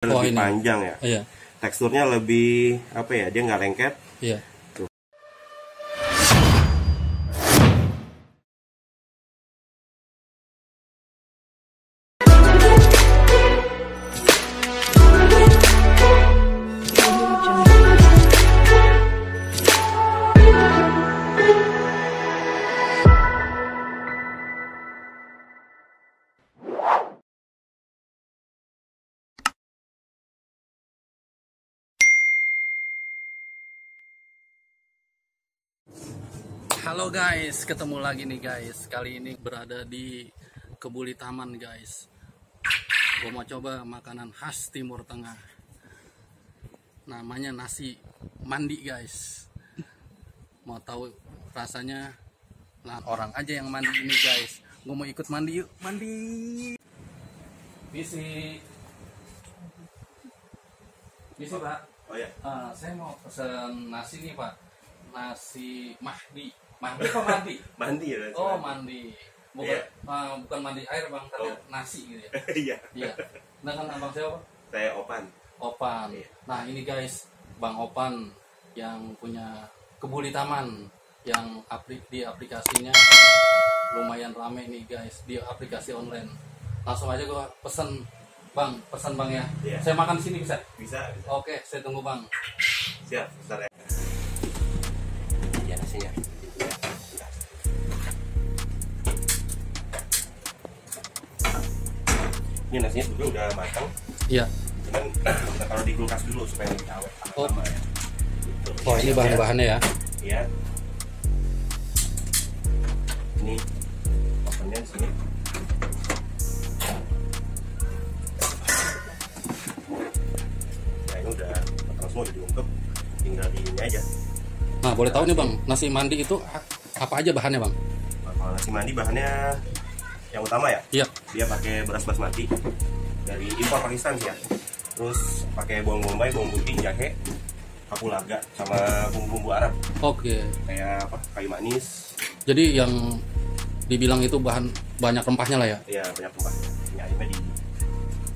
Lebih ini panjang ya. Iya. Teksturnya lebih apa ya? Dia nggak lengket. Iya. Halo guys, ketemu lagi nih guys. Kali ini berada di Kebuli Taman guys. Gue mau coba makanan khas Timur Tengah. Namanya nasi mandi guys. Mau tahu rasanya? Nah, orang aja yang mandi ini guys. Gue mau ikut mandi yuk, mandi. Misi Pak. Oh ya. Saya mau pesen nasi nih Pak. Nasi Mahdi. Mandi apa mandi? Mandi ya. Oh mandi. Bukan Iya. Bukan mandi air bang, tapi Oh. nasi gitu ya. Iya. Iya. Nah kan abang siapa? Saya Opan. Opan. Iya. Nah ini guys, Bang Opan yang punya Kebuli Taman, yang di aplikasinya lumayan rame nih guys, di aplikasi online. Langsung aja gua pesan bang ya. Iya. Saya makan di sini bisa? Bisa. Oke, saya tunggu bang. Siap. Bentar ya. Iya nasinya. Ini nasinya juga udah matang. Iya. Cuman kita taruh di kulkas dulu supaya lebih awet. Oh. Lama ya. Gitu. Oh ini bahan-bahannya ya. Iya. Ini opennya di sini. Nah ini udah matang semua, udah diungkep. Tinggal di ini aja. Nah boleh tahu nih bang, nasi mandi itu apa aja bahannya bang? Nah, kalau nasi mandi bahannya yang utama ya, Iya. dia pakai beras basmati dari impor Pakistan sih ya. Terus pakai bawang bombay, bawang putih, jahe, kapulaga, sama bumbu-bumbu Arab Oke. kayak apa? Kayu manis. Jadi yang dibilang itu bahan banyak rempahnya lah ya. Ya banyak rempah. Ini ayamnya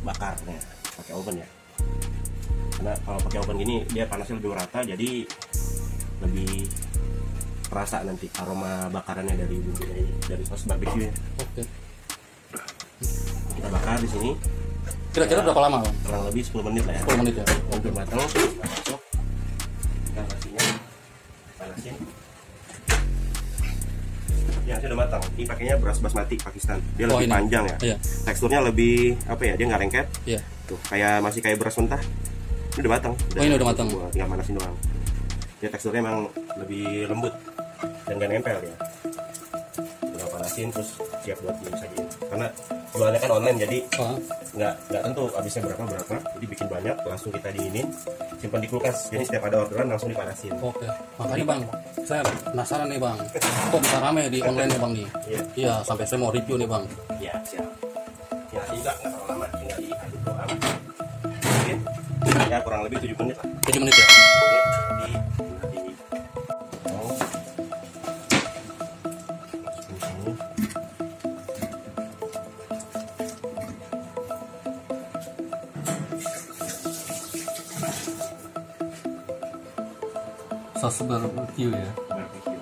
dibakar nih, pakai oven ya. Karena kalau pakai oven gini dia panasnya lebih merata, jadi lebih terasa nanti aroma bakarannya dari bumbunya ini, dari sos barbecue. Oke. Kita bakar di sini. Kira-kira berapa lama bang? Kurang lebih 10 menit lah ya. 10 menit ya. Untuk matang, kita masuk. Kita nasinya panasin. Ya, sudah matang. Ini pakainya beras basmati Pakistan. Dia Oh, lebih ini. panjang ya. Iya. Teksturnya lebih apa ya? Dia nggak lengket. Iya. Tuh, masih kayak beras mentah. Ini udah matang. Oh, ini udah matang. Tinggal manasin doang. Dia teksturnya emang lebih lembut dan gak nempel ya. Tinggal panasin terus siap buat disajiin. Karena jualannya kan online, jadi Oh. nggak tentu habisnya berapa, jadi bikin banyak langsung kita diinin, simpan di kulkas, jadi setiap ada orderan langsung dipanasin. Oke. Makanya bang, saya penasaran nih bang. Kok bisa rame di online nih bang nih? Iya. Iya. Sampai saya mau review nih bang. Ya siap. Ya juga nggak terlalu lama, tinggal diaduk doang. Mungkin ya kurang lebih 7 menit lah. 7 menit ya. Oke, masukin sini. Sos barbecue ya. Barbecue.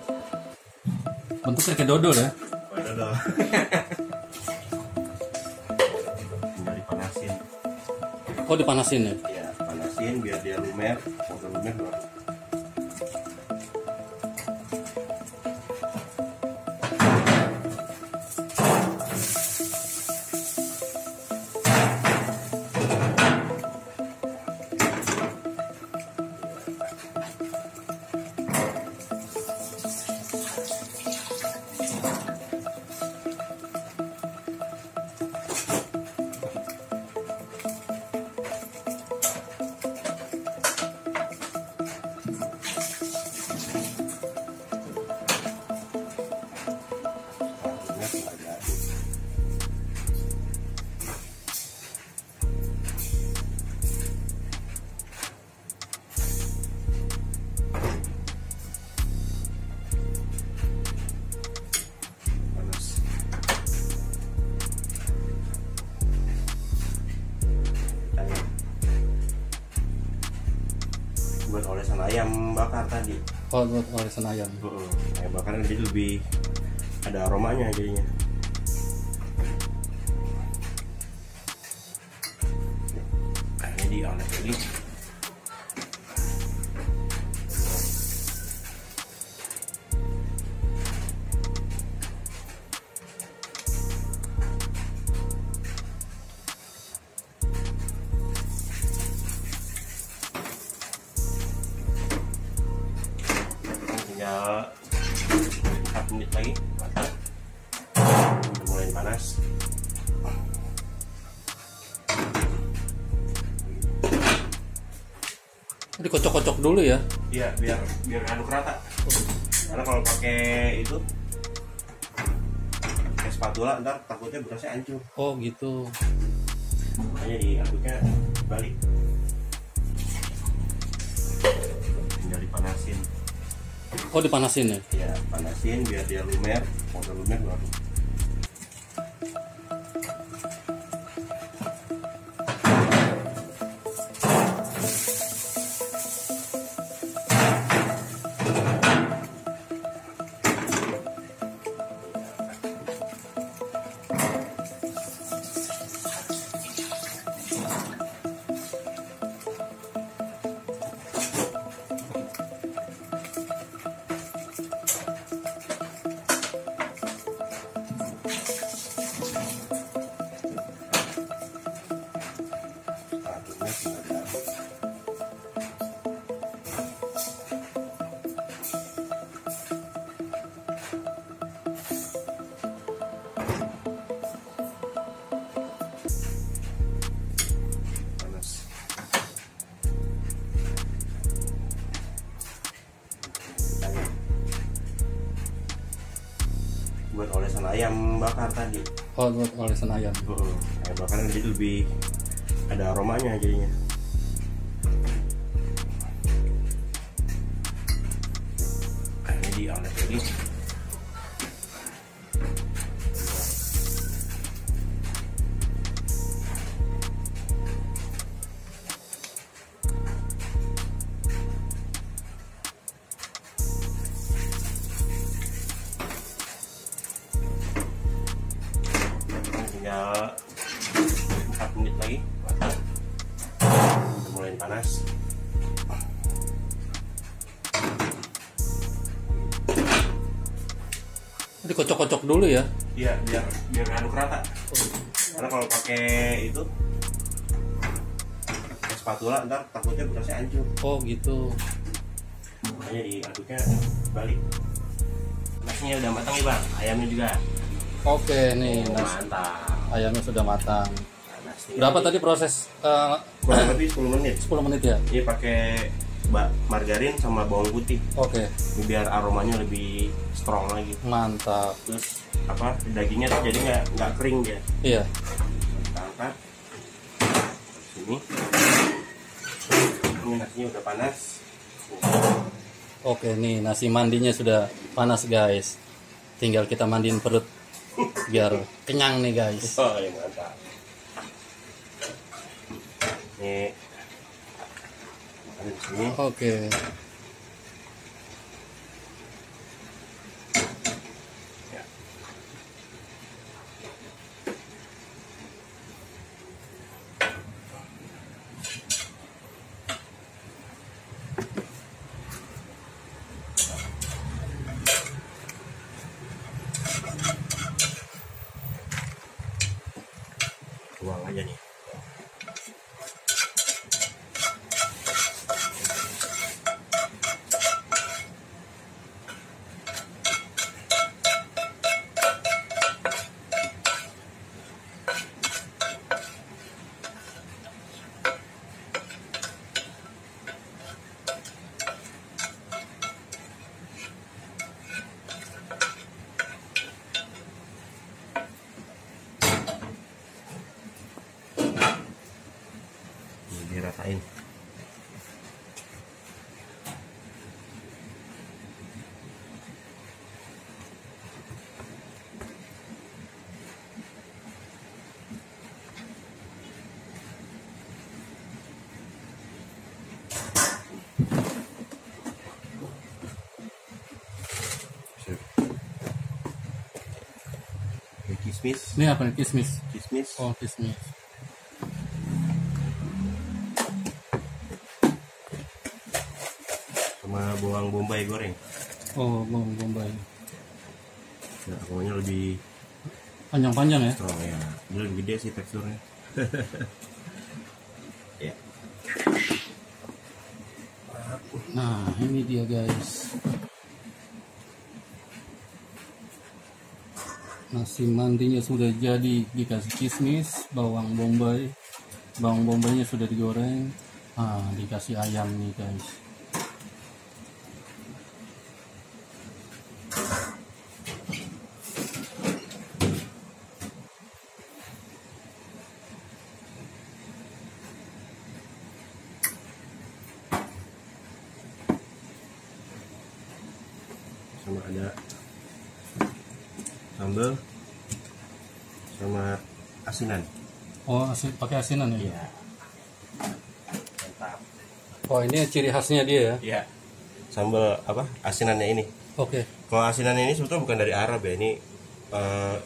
Bentuknya kayak dodol ya. Oh, itu dong. Tinggal dipanasin. Oh dipanasin ya. Ya, panasin biar dia lumer, udah lumer baru. buat olesan ayam bakar tadi. Oh, buat olesan ayam. Ayam bakar jadi lebih ada aromanya jadinya. Kayaknya dioles lagi. Tinggal 4 menit lagi matang. Udah mulai panas. Dikocok-kocok dulu ya. Iya, biar aduk rata. Karena kalau pakai itu pakai spatula ntar takutnya berasnya hancur. Oh gitu. Makanya diaduknya balik. Tinggal dipanasin. Oh, dipanasin ya. Ya, panasin biar dia lumer. Kalau udah lumer baru. Buat olesan ayam bakar tadi. Oh, buat olesan ayam. Ayam bakar jadi lebih ada aromanya jadinya. Kayaknya dioles lagi. Tinggal 4 menit lagi matang. Udah mulai panas. Dikocok-kocok dulu ya. Iya, biar aduk rata. Karena kalau pakai itu pakai spatula ntar takutnya berasnya hancur. Oh gitu. Makanya diaduknya balik. Nasinya udah matang nih bang, ayamnya juga. Oke nih, Mantap. ayamnya sudah matang. Nasi Berapa tadi proses? kurang lebih 10 menit. 10 menit ya. Ini pakai margarin sama bawang putih. Oke, Ini biar aromanya lebih strong lagi. mantap. Terus apa dagingnya tuh jadi nggak kering dia. Iya. Kita angkat sini. Ini nasinya udah panas. Oke nih, nasi mandinya sudah panas guys. Tinggal kita mandiin perut biar kenyang nih guys. Oh ya mantap. Ini ada di sini. Oke. Ya. Tuang aja nih. Diratain. kismis. Ini apa nih? Kismis. Kismis. Oh, kismis. Sama bawang bombay goreng. Oh, bawang bombay. Ya, pokoknya lebih Panjang-panjang ya? oh ya, dia lebih gede sih teksturnya. Ya. Nah, ini dia guys. Nasi mandinya sudah jadi, dikasih kismis, bawang bombay. Bawang bombaynya sudah digoreng. Nah, dikasih ayam nih guys. Sama ada sambal sama asinan. Oh, pakai asinan ya? Iya. Mantap. Oh, ini ciri khasnya dia ya? Iya. Sambal apa? Asinannya ini. Oke. Kalau asinannya ini sebetulnya bukan dari Arab ya, ini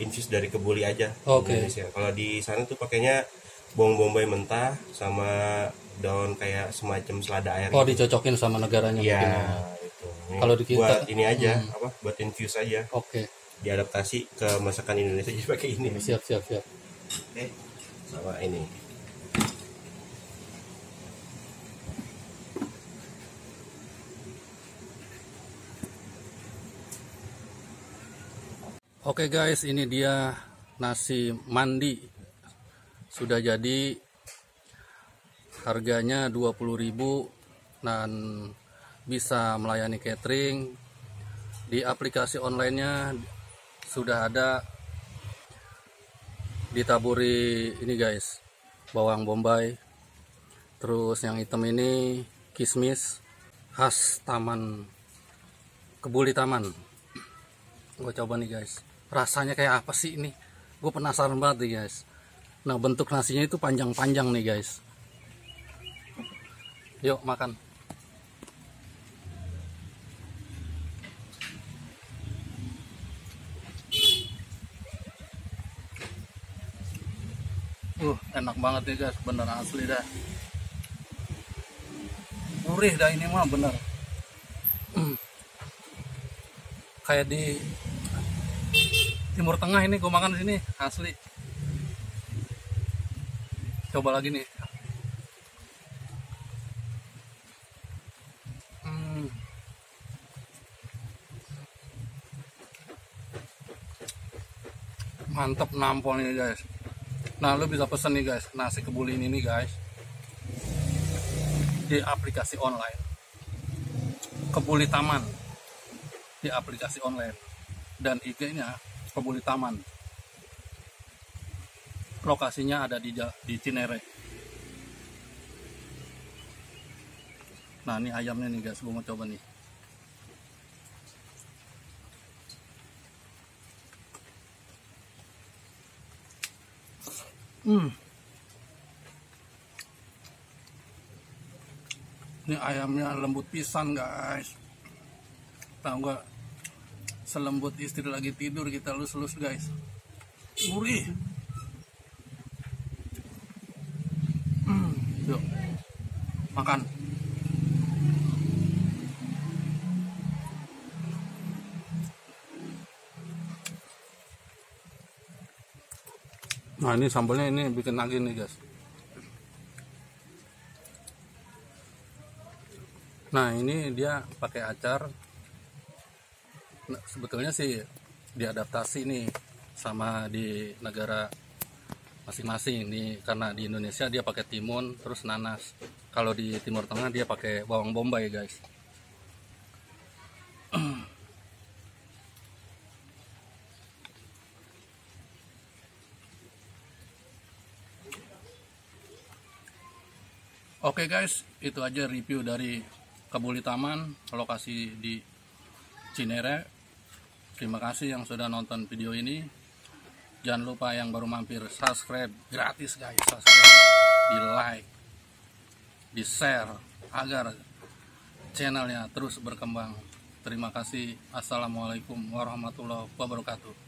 infus dari kebuli aja. Oke. Indonesia. Kalau di sana tuh pakainya bawang bombay mentah sama daun kayak semacam selada air. Oh, gitu. dicocokin sama negaranya Iya, mungkin ya? itu. Ini Kalau di kita- buat ini aja, apa? Buat infus aja. Oke. Diadaptasi ke masakan Indonesia jadi pakai ini. Siap. Oke. Sama ini. Oke guys, ini dia nasi mandi. Sudah jadi. Harganya 20.000 dan bisa melayani catering. Di aplikasi online-nya sudah ada ditaburi ini guys, bawang bombay. Terus yang hitam ini kismis khas taman Kebuli Taman. Gue coba nih guys, rasanya kayak apa sih ini? Gue penasaran banget nih guys. Nah, bentuk nasinya itu panjang-panjang nih guys. Yuk makan. Enak banget nih guys, bener asli dah. Gurih dah ini mah bener. Kayak di Timur Tengah ini gue makan di sini asli. Coba lagi nih. Mantep nampol nih guys. Nah, lu bisa pesen nih guys, nasi kebuli ini nih guys, di aplikasi online Kebuli Taman, di aplikasi online, dan IG-nya Kebuli Taman. Lokasinya ada di Cinere. Nah, ini ayamnya nih guys, gue mau coba nih. Ini ayamnya lembut pisan guys. Tahu nggak? Selembut istri lagi tidur kita lus-lus guys. Gurih. Yuk makan. Nah, ini sambalnya ini bikin lagi nih guys. Nah, ini dia pakai acar. Nah, sebetulnya sih diadaptasi nih sama di negara masing-masing nih, karena di Indonesia dia pakai timun terus nanas. Kalau di Timur Tengah dia pakai bawang bombay guys. Oke guys, itu aja review dari Kebuli Taman, lokasi di Cinere. Terima kasih yang sudah nonton video ini. Jangan lupa yang baru mampir subscribe, gratis guys, subscribe, di like, di share agar channelnya terus berkembang. Terima kasih. Assalamualaikum warahmatullahi wabarakatuh.